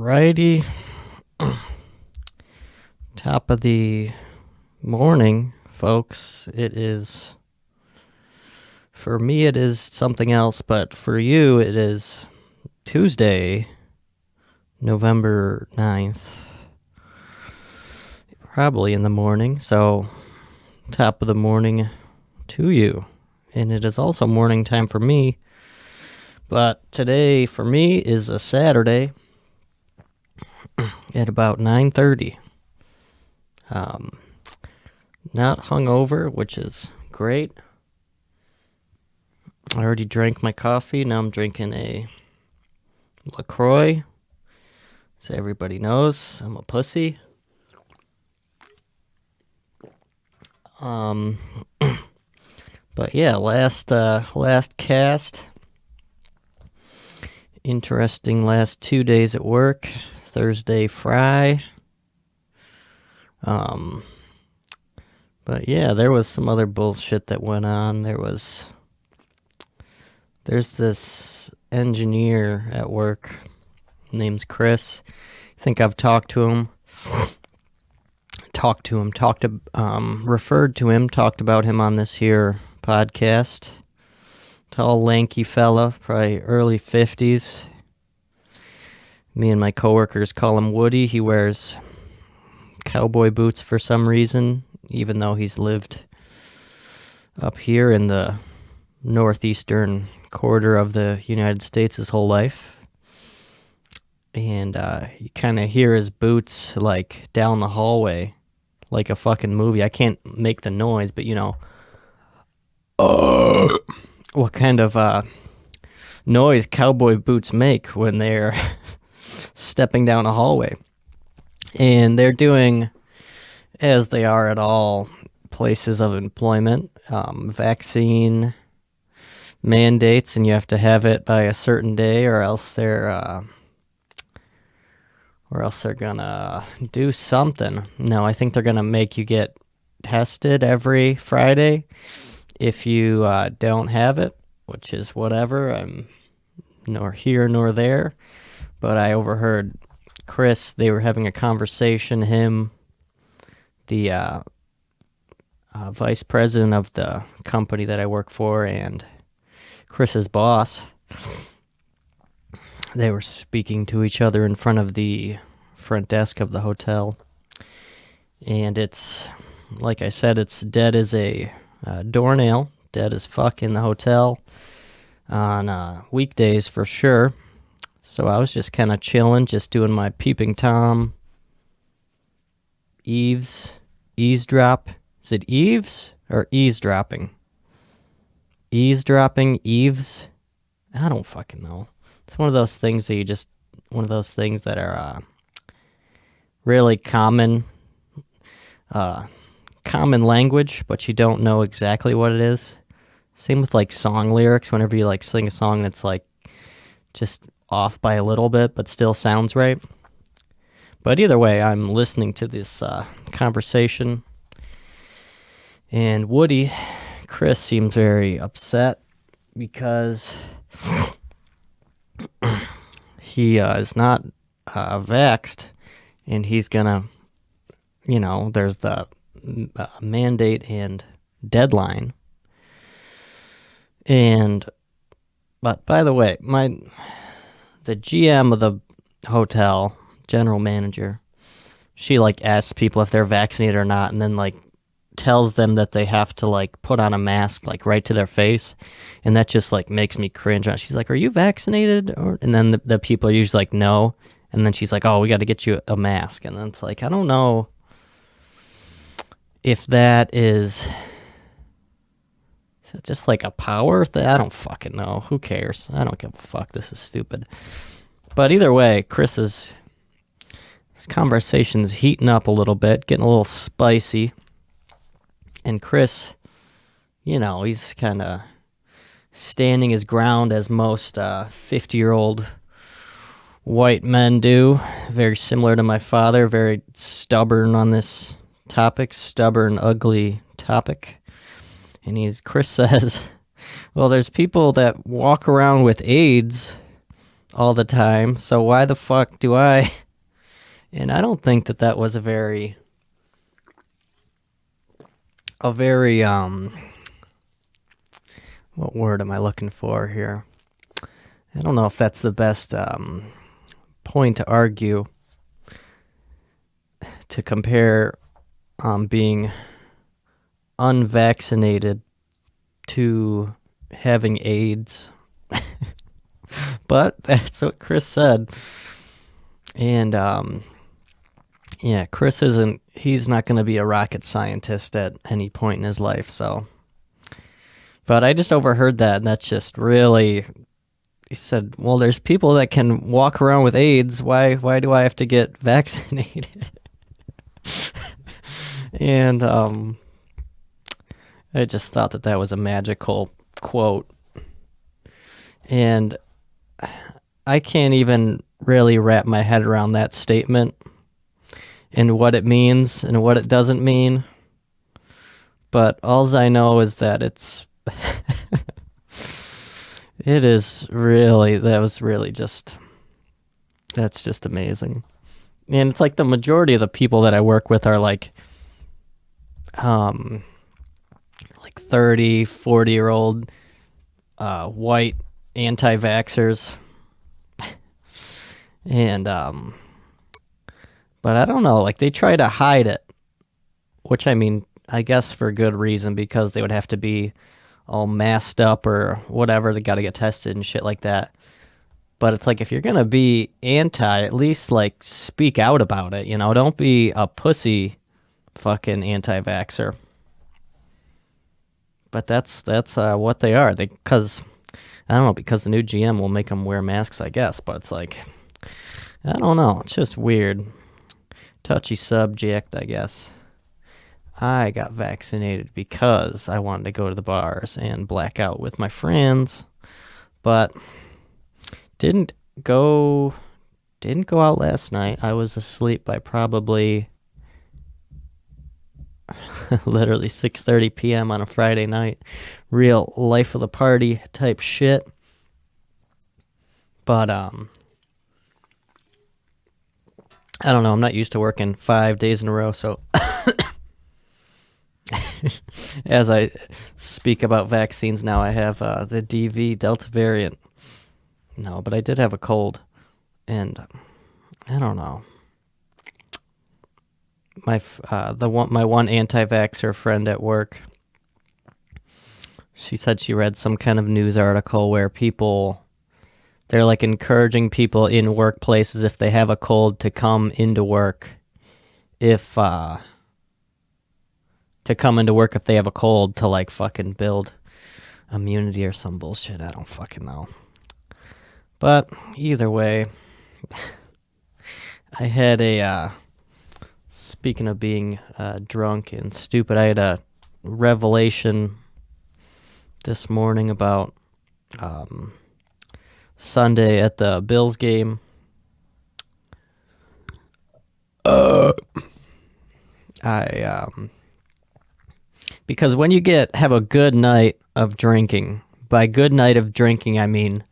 Alrighty. Top of the morning, folks. For me, it is something else, but for you, it is Tuesday, November 9th. Probably in the morning, so top of the morning to you. And it is also morning time for me, but today for me is a Saturday at about 9:30. Not hungover, which is great. I already drank my coffee. Now I'm drinking a LaCroix. So everybody knows I'm a pussy. But yeah, last cast. Interesting last 2 days at work. Thursday, Fry. But yeah, there was some other bullshit that went on. There's this engineer at work. Name's Chris. I think I've talked to him, referred to him, talked about him on this here podcast. Tall, lanky fella, probably early 50s. Me and my coworkers call him Woody. He wears cowboy boots for some reason, even though he's lived up here in the northeastern quarter of the United States his whole life. And you kind of hear his boots like down the hallway, like a fucking movie. I can't make the noise, but you know, what kind of noise cowboy boots make when they're stepping down a hallway. And they're doing, as they are at all places of employment, vaccine mandates, and you have to have it by a certain day, or else they're gonna do something. No, I think they're gonna make you get tested every Friday if you don't have it, which is whatever. I'm nor here nor there, but I overheard Chris, they were having a conversation, him, the vice president of the company that I work for, and Chris's boss. They were speaking to each other in front of the front desk of the hotel. And it's, like I said, it's dead as a doornail, dead as fuck in the hotel on weekdays for sure. So I was just kind of chilling, just doing my peeping Tom, eavesdrop. Is it eaves or eavesdropping? Eavesdropping, eaves? I don't fucking know. It's one of those things that are really common language, but you don't know exactly what it is. Same with like song lyrics. Whenever you like sing a song that's like just off by a little bit, but still sounds right. But either way, I'm listening to this conversation, and Chris seems very upset because he is not vaxxed, and he's gonna, there's the mandate and deadline. But by the way, the GM of the hotel, general manager, she like asks people if they're vaccinated or not, and then like tells them that they have to like put on a mask like right to their face, and that just like makes me cringe. She's like, "Are you vaccinated?" And then the people are usually like, "No," and then she's like, "Oh, we got to get you a mask," and then it's like, I don't know if that is it just like a power thing? I don't fucking know. Who cares? I don't give a fuck. This is stupid. But either way, this conversation's heating up a little bit, getting a little spicy. And Chris, he's kind of standing his ground as most 50-year-old white men do. Very similar to my father, very stubborn on this topic, stubborn, ugly topic. And Chris says, well, there's people that walk around with AIDS all the time. So why the fuck do I? And I don't think that was a very what word am I looking for here? I don't know if that's the best point to argue, to compare being unvaccinated to having AIDS. But that's what Chris said. And yeah, Chris he's not going to be a rocket scientist at any point in his life, so. But I just overheard that, and that's just really, he said, well, there's people that can walk around with AIDS. Why do I have to get vaccinated? And I just thought that was a magical quote. And I can't even really wrap my head around that statement and what it means and what it doesn't mean. But all I know is that it's that's just amazing. And it's like the majority of the people that I work with are like 30, 40-year-old white anti-vaxxers. And but I don't know, like they try to hide it, which I mean, I guess for good reason, because they would have to be all masked up or whatever. They got to get tested and shit like that. But it's like, if you're going to be anti, at least like speak out about it, don't be a pussy fucking anti-vaxxer. But that's what they are. Because the new GM will make them wear masks, I guess. But it's like, I don't know. It's just weird. Touchy subject, I guess. I got vaccinated because I wanted to go to the bars and black out with my friends, but didn't go out last night. I was asleep by probably literally 6:30 p.m. on a Friday night. Real life of the party type shit. But I don't know. I'm not used to working 5 days in a row, so as I speak about vaccines now, I have the DV Delta variant. No, but I did have a cold, and I don't know. My one anti-vaxxer friend at work, she said she read some kind of news article where they're like encouraging people in workplaces, if they have a cold, to come into work if they have a cold, to like fucking build immunity or some bullshit. I don't fucking know. But either way, I had speaking of being drunk and stupid, I had a revelation this morning about Sunday at the Bills game. Because when you have a good night of drinking, by good night of drinking, I mean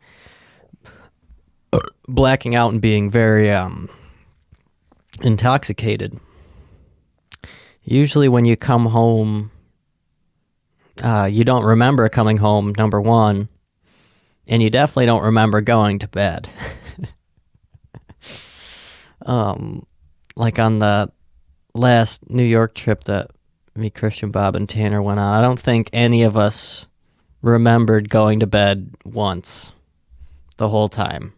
blacking out and being very intoxicated. Usually when you come home, you don't remember coming home, number one, and you definitely don't remember going to bed. Like on the last New York trip that me, Christian, Bob, and Tanner went on, I don't think any of us remembered going to bed once the whole time,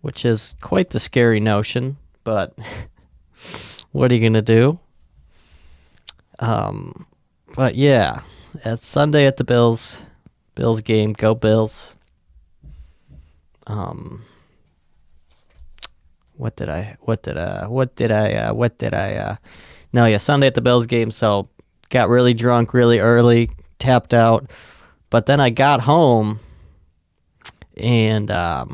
which is quite the scary notion, but what are you going to do? But yeah, it's Sunday at the Bills game, go Bills. Sunday at the Bills game, so got really drunk really early, tapped out, but then I got home and I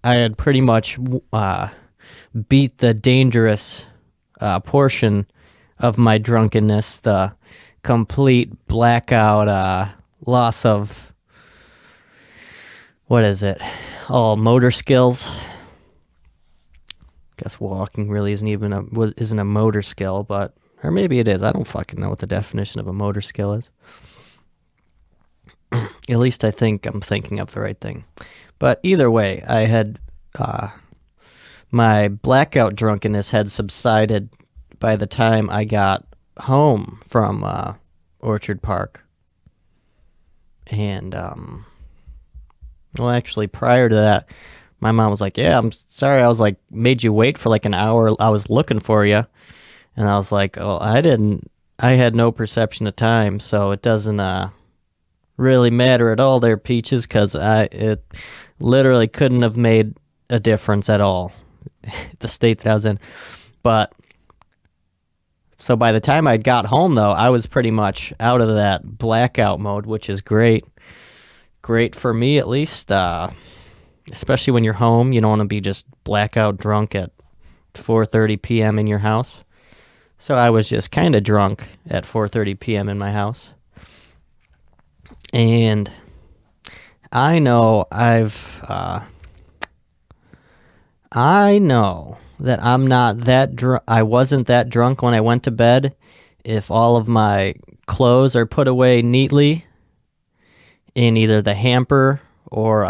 had pretty much beat the dangerous portion of my drunkenness, the complete blackout, loss of what is it? Oh, motor skills. Guess walking really isn't a motor skill, but or maybe it is. I don't fucking know what the definition of a motor skill is. At least I think I'm thinking of the right thing. But either way, I had my blackout drunkenness had subsided by the time I got home from Orchard Park. And well, actually, prior to that, my mom was like, "Yeah, I'm sorry. I was like made you wait for like an hour. I was looking for you." And I was like, "Oh, I had no perception of time, so it doesn't really matter at all there, Peaches, because it literally couldn't have made a difference at all." The state that I was in. But so by the time I got home, though, I was pretty much out of that blackout mode, which is great. Great for me, at least. Especially when you're home, you don't want to be just blackout drunk at 4:30 p.m. in your house. So I was just kind of drunk at 4:30 p.m. in my house. And I know I know that I'm not that drunk. I wasn't that drunk when I went to bed if all of my clothes are put away neatly in either the hamper or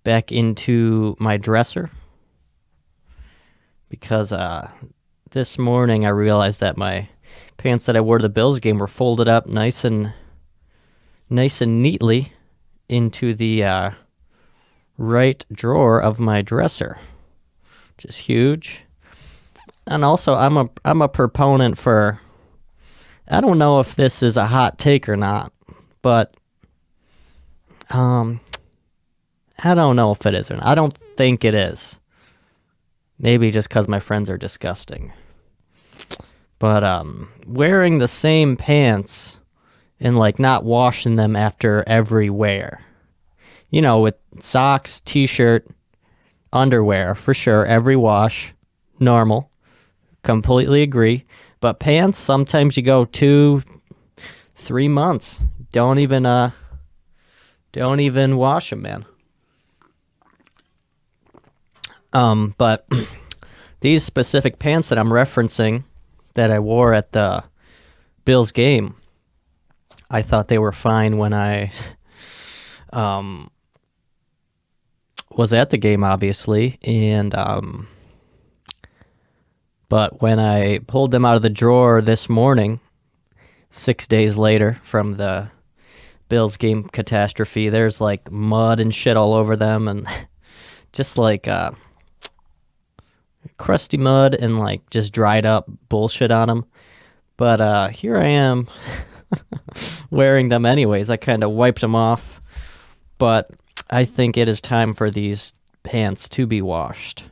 back into my dresser. Because this morning I realized that my pants that I wore to the Bills game were folded up nice and neatly into the right drawer of my dresser, which is huge. And also, I'm a proponent for. I don't know if this is a hot take or not, but I don't know if it is or not. I don't think it is. Maybe just because my friends are disgusting. But wearing the same pants and like not washing them after every wear. You know, with socks, t-shirt, underwear, for sure, every wash, normal. Completely agree. But pants, sometimes you go 2-3 months. Don't even wash them, man. But these specific pants that I'm referencing that I wore at the Bills game, I thought they were fine when I was at the game, obviously, and but when I pulled them out of the drawer this morning, 6 days later from the Bills game catastrophe, there's like mud and shit all over them, and just like crusty mud and like just dried up bullshit on them. But here I am wearing them anyways. I kind of wiped them off, but I think it is time for these pants to be washed.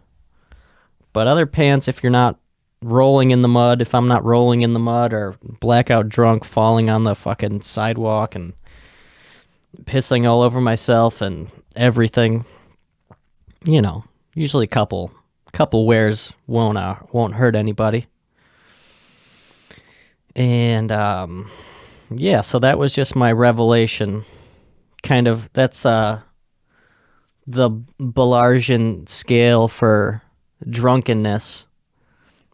But other pants, if you're not rolling in the mud, if I'm not rolling in the mud or blackout drunk falling on the fucking sidewalk and pissing all over myself and everything, you know, usually a couple wears won't hurt anybody. And yeah, so that was just my revelation. Kind of, that's the Balargian scale for drunkenness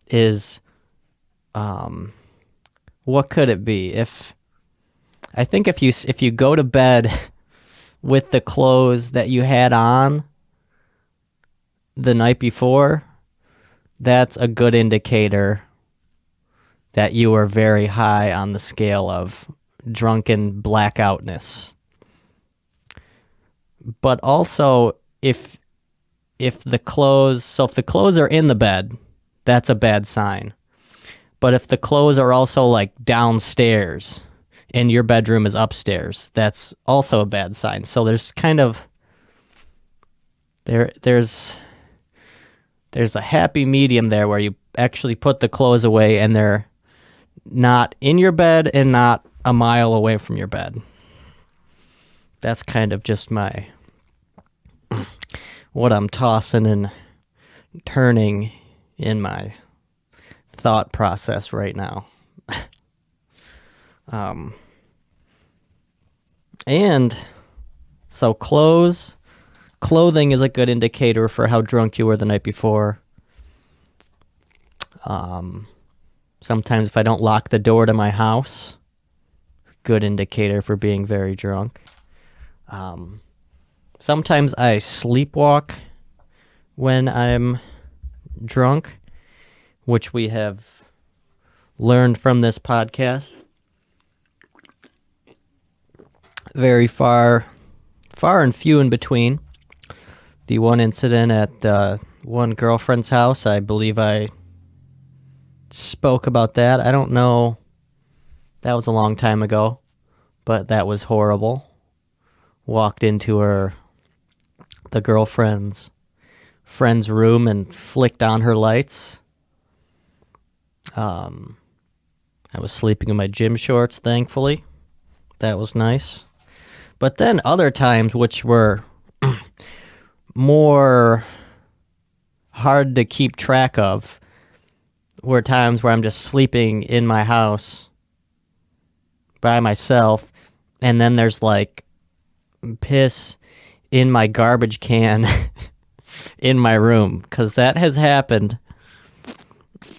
is, what could it be? If you go to bed with the clothes that you had on the night before, that's a good indicator that you are very high on the scale of drunken blackoutness. But also, if the clothes are in the bed, that's a bad sign. But if the clothes are also like downstairs and your bedroom is upstairs, that's also a bad sign. So there's kind of there's a happy medium there where you actually put the clothes away and they're not in your bed and not a mile away from your bed. That's kind of just what I'm tossing and turning in my thought process right now. And So clothing is a good indicator for how drunk you were the night before. Sometimes if I don't lock the door to my house, good indicator for being very drunk. Sometimes I sleepwalk when I'm drunk, which we have learned from this podcast. Very far and few in between. The one incident at one girlfriend's house, I believe I spoke about that. I don't know. That was a long time ago, but that was horrible. Walked into the girlfriend's friend's room and flicked on her lights. I was sleeping in my gym shorts, thankfully. That was nice. But then other times, which were more hard to keep track of, were times where I'm just sleeping in my house by myself, and then there's like piss in my garbage can in my room, because that has happened,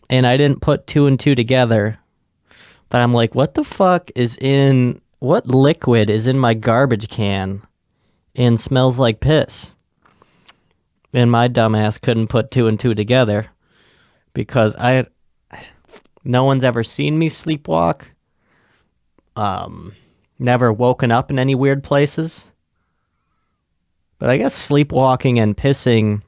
and I didn't put two and two together, but I'm like, what liquid is in my garbage can and smells like piss? And my dumbass couldn't put two and two together, because no one's ever seen me sleepwalk. Never woken up in any weird places. But I guess sleepwalking and pissing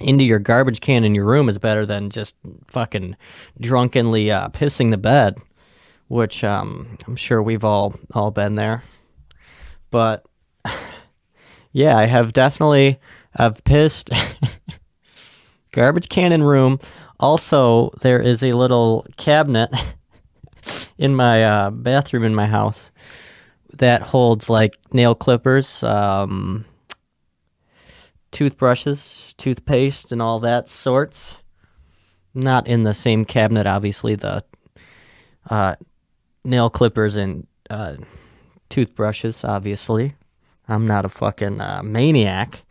into your garbage can in your room is better than just fucking drunkenly pissing the bed, which I'm sure we've all been there. But yeah, I've pissed garbage can in room. Also, there is a little cabinet in my bathroom in my house that holds like nail clippers, toothbrushes, toothpaste, and all that sorts. Not in the same cabinet, obviously, the nail clippers and toothbrushes, obviously. I'm not a fucking maniac,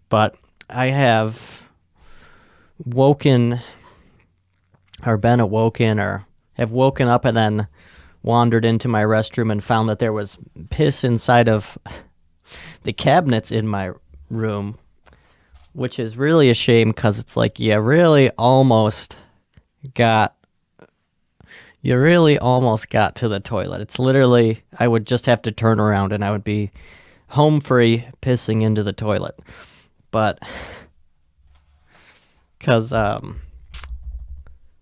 but I have woken or been awoken or have woken up and then wandered into my restroom and found that there was piss inside of the cabinets in my room, which is really a shame, because it's like you really almost got to the toilet. It's literally, I would just have to turn around and I would be home free pissing into the toilet. But because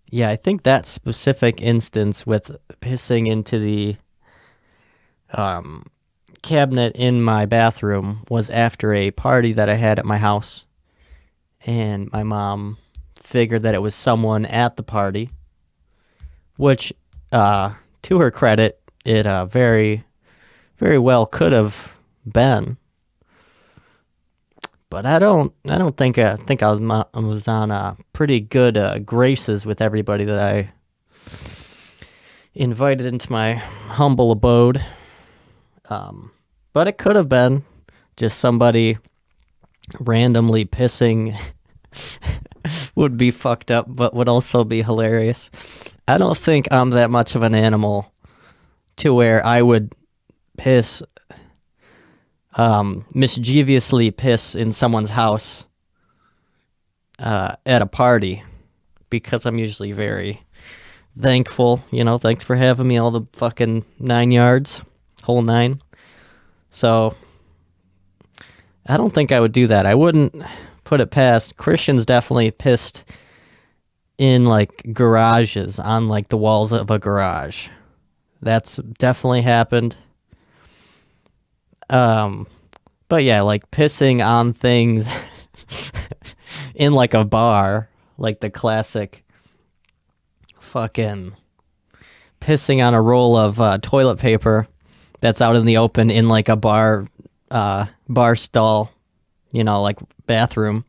yeah, I think that specific instance with pissing into the cabinet in my bathroom was after a party that I had at my house, and my mom figured that it was someone at the party, which to her credit, it very, very well could have been. But I think I was on pretty good graces with everybody that I invited into my humble abode. But it could have been just somebody randomly pissing. Would be fucked up, but would also be hilarious. I don't think I'm that much of an animal to where I would mischievously piss in someone's house at a party, because I'm usually very thankful, thanks for having me, all the fucking 9 yards, whole 9. So I don't think I would do that. I wouldn't put it past. Christians definitely pissed in like garages, on like the walls of a garage. That's definitely happened. But yeah, like pissing on things in like a bar, like the classic fucking pissing on a roll of toilet paper that's out in the open in like a bar stall, like bathroom.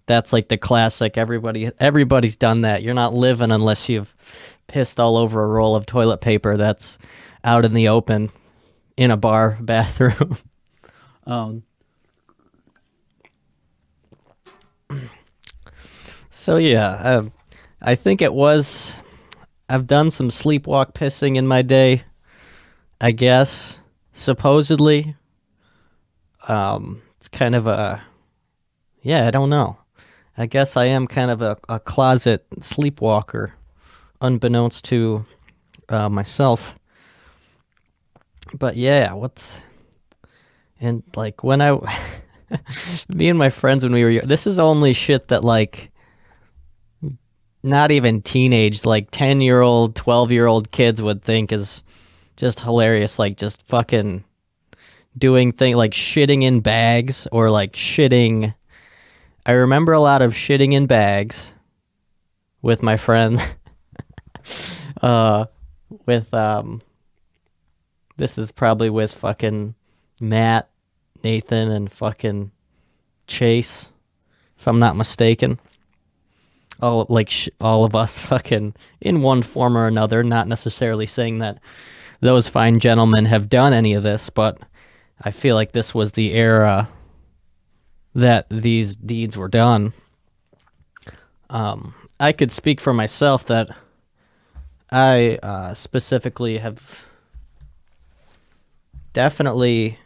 That's like the classic. Everybody's done that. You're not living unless you've pissed all over a roll of toilet paper that's out in the open in a bar bathroom. Um, So yeah, I think it was. I've done some sleepwalk pissing in my day, I guess. Supposedly, it's kind of a yeah. I don't know. I guess I am kind of a closet sleepwalker, unbeknownst to myself. But yeah, what's and like when I, me and my friends when we were, this is only shit that like not even teenage, like 10-year-old, 12-year-old kids would think is just hilarious. Like just fucking doing things like shitting in bags or like shitting. I remember a lot of shitting in bags with my friend. uh, with this is probably with fucking Matt, Nathan, and fucking Chase, if I'm not mistaken. All like all of us fucking in one form or another. Not necessarily saying that those fine gentlemen have done any of this, but I feel like this was the era that these deeds were done. I could speak for myself that I specifically have definitely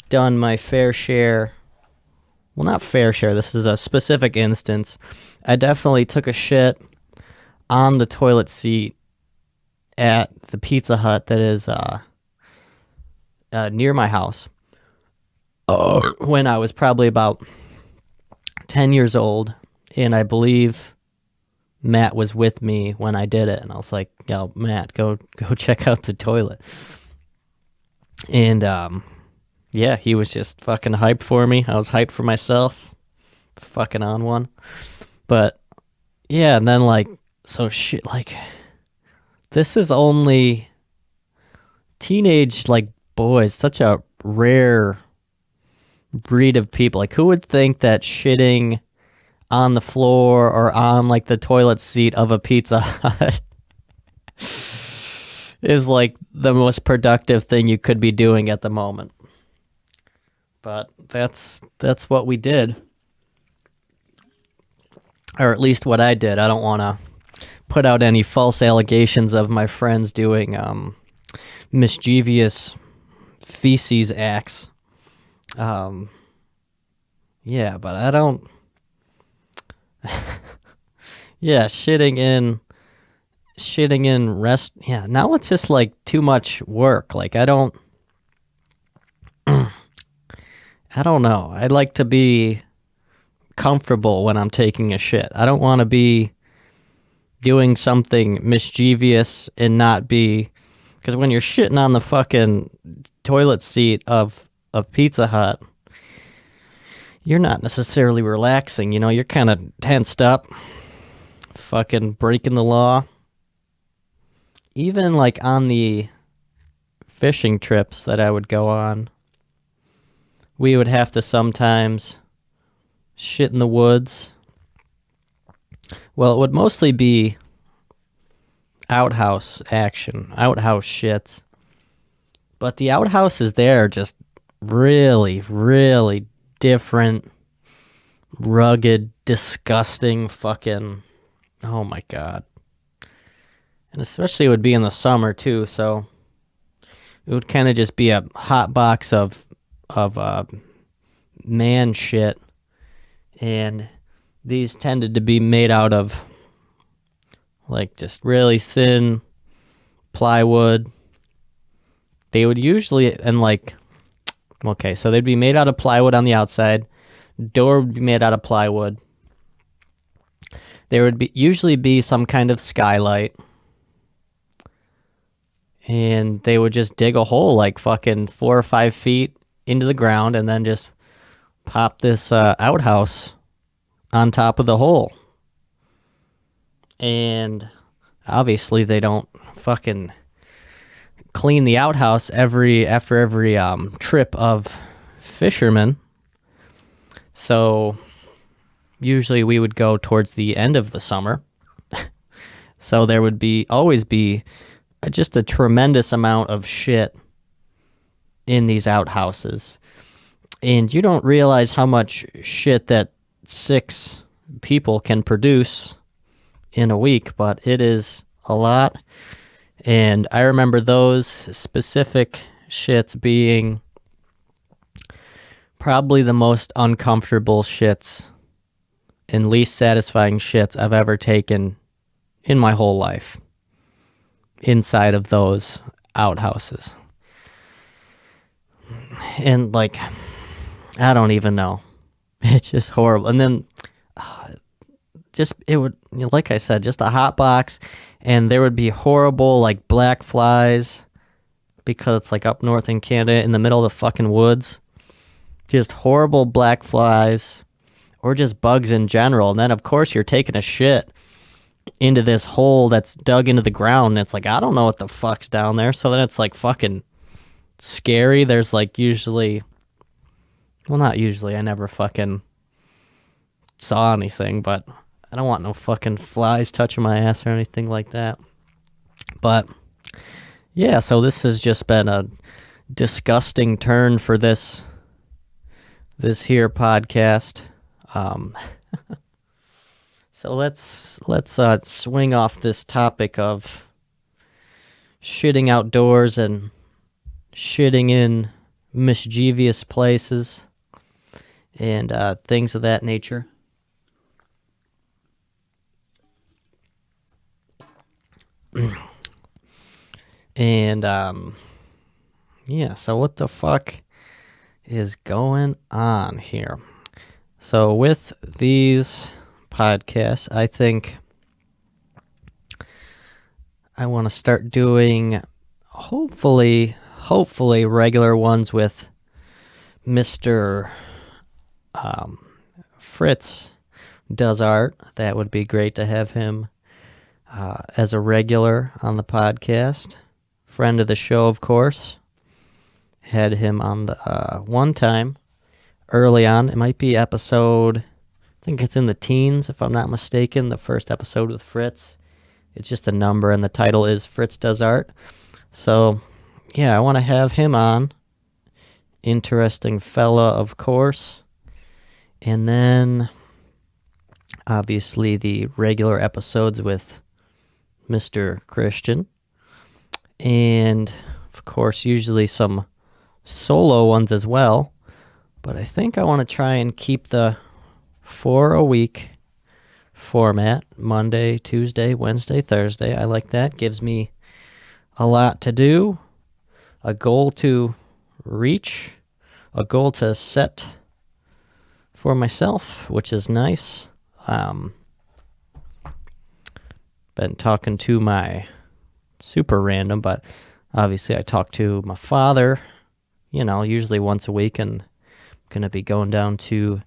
done my fair share. Well, not fair share. This is a specific instance. I definitely took a shit on the toilet seat at the Pizza Hut that is near my house. When I was probably about 10 years old, and I believe Matt was with me when I did it, and I was like, "Yo, Matt, go check out the toilet." And yeah, he was just fucking hyped for me. I was hyped for myself, fucking on one. But yeah, and then like so shit like this is only teenage like boys, such a rare breed of people. Like who would think that shitting on the floor or on like the toilet seat of a Pizza Hut is like the most productive thing you could be doing at the moment. But that's what we did. Or at least what I did. I don't want to put out any false allegations of my friends doing mischievous feces acts. Yeah, but I don't. Yeah, shitting in rest. Yeah, now it's just like too much work. Like I don't. I don't know. I'd like to be comfortable when I'm taking a shit. I don't want to be doing something mischievous and not be, because when you're shitting on the fucking toilet seat of a Pizza Hut, you're not necessarily relaxing. You know, you're kind of tensed up, fucking breaking the law. Even like on the fishing trips that I would go on, we would have to sometimes shit in the woods. Well, it would mostly be outhouse action, outhouse shits. But the outhouses there are just really, really different, rugged, disgusting fucking. Oh my god. And especially it would be in the summer too, so it would kind of just be a hot box of man shit. And these tended to be made out of like just really thin plywood. They would usually, and like, okay, so they'd be made out of plywood on the outside. Door would be made out of plywood. There would be usually be some kind of skylight. And they would just dig a hole like fucking 4 or 5 feet into the ground and then just pop this outhouse on top of the hole. And obviously they don't fucking clean the outhouse after every trip of fishermen. So usually we would go towards the end of the summer. So there would always be just a tremendous amount of shit in these outhouses. And you don't realize how much shit that 6 people can produce in a week, but it is a lot. And I remember those specific shits being probably the most uncomfortable shits and least satisfying shits I've ever taken in my whole life inside of those outhouses. And like, I don't even know. It's just horrible. And then it would, like I said, just a hot box, and there would be horrible like black flies because it's like up north in Canada in the middle of the fucking woods. Just horrible black flies or just bugs in general. And then of course you're taking a shit into this hole that's dug into the ground, and it's like, I don't know what the fuck's down there. So then it's like fucking scary. There's like not usually, I never fucking saw anything, but I don't want no fucking flies touching my ass or anything like that. But yeah, so this has just been a disgusting turn for this here podcast. So let's swing off this topic of shitting outdoors and shitting in mischievous places and things of that nature. And yeah, so what the fuck is going on here? So with these podcasts, I think I want to start doing hopefully regular ones with Mr. Fritz Does Art. That would be great to have him as a regular on the podcast. Friend of the show, of course. Had him on the one time early on. It might be episode, I think it's in the teens, if I'm not mistaken, the first episode with Fritz. It's just a number, and the title is Fritz Does Art. So, yeah, I want to have him on. Interesting fella, of course. And then, obviously, the regular episodes with Mr. Christian. And, of course, usually some solo ones as well. But I think I want to try and keep the 4 a week format. Monday, Tuesday, Wednesday, Thursday. I like that. Gives me a lot to do. A goal to reach. A goal to set for myself, which is nice. Been talking to my super random, but obviously I talk to my father, usually once a week, and I'm going to be going down to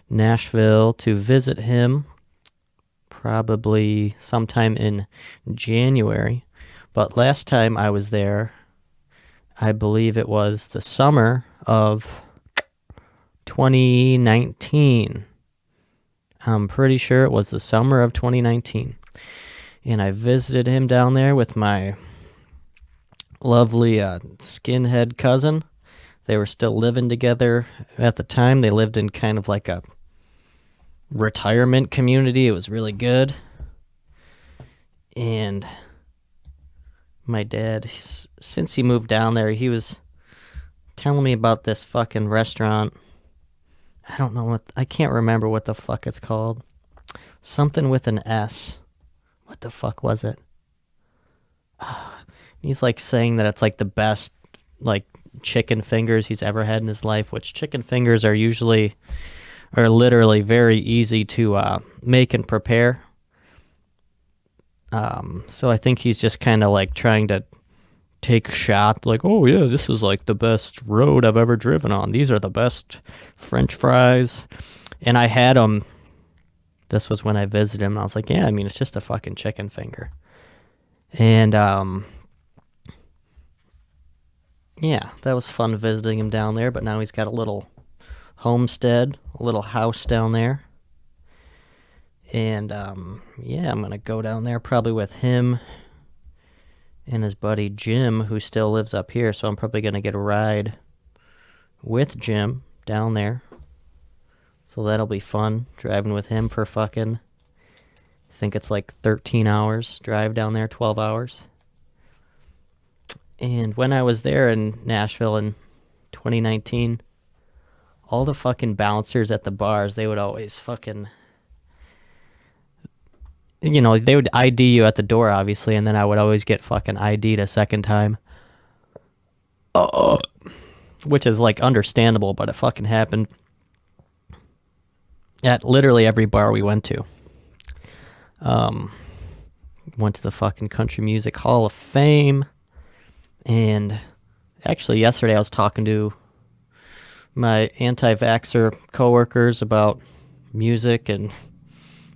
Nashville to visit him probably sometime in January. But last time I was there, I believe it was the summer of 2019. I'm pretty sure it was the summer of 2019. And I visited him down there with my lovely skinhead cousin. They were still living together at the time. They lived in kind of like a retirement community. It was really good. And my dad, since he moved down there, he was telling me about this fucking restaurant. I can't remember what the fuck it's called. Something with an S. What the fuck was it? He's like saying that it's like the best like chicken fingers he's ever had in his life, which chicken fingers are literally very easy to make and prepare. So I think he's just kind of like trying to take a shot, like, oh yeah, this is like the best road I've ever driven on. These are the best French fries. And I had them. This was when I visited him, and I was like, yeah, I mean, it's just a fucking chicken finger. And, yeah, that was fun visiting him down there, but now he's got a little homestead, a little house down there. And, yeah, I'm going to go down there probably with him and his buddy Jim, who still lives up here, so I'm probably going to get a ride with Jim down there. So that'll be fun, driving with him for fucking, I think it's like 13 hours drive down there, 12 hours. And when I was there in Nashville in 2019, all the fucking bouncers at the bars, they would always fucking, you know, they would ID you at the door, obviously, and then I would always get fucking ID'd a second time. Which is, like, understandable, but it fucking happened at literally every bar we went to. Went to the fucking Country Music Hall of Fame. And actually yesterday I was talking to my anti-vaxxer coworkers about music and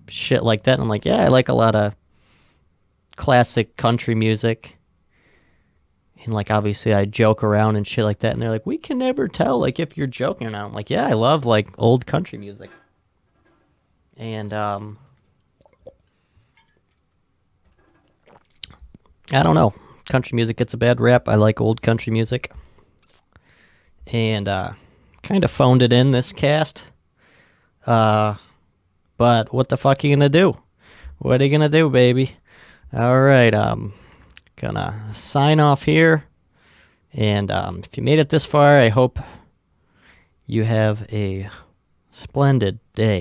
shit like that. And I'm like, yeah, I like a lot of classic country music. And, like, obviously I joke around and shit like that. And they're like, we can never tell, like, if you're joking or not. I'm like, yeah, I love, like, old country music. And, I don't know. Country music gets a bad rap. I like old country music. And, kind of phoned it in, this cast. But what the fuck are you gonna do? What are you gonna do, baby? Alright, gonna sign off here. And, if you made it this far, I hope you have a splendid day.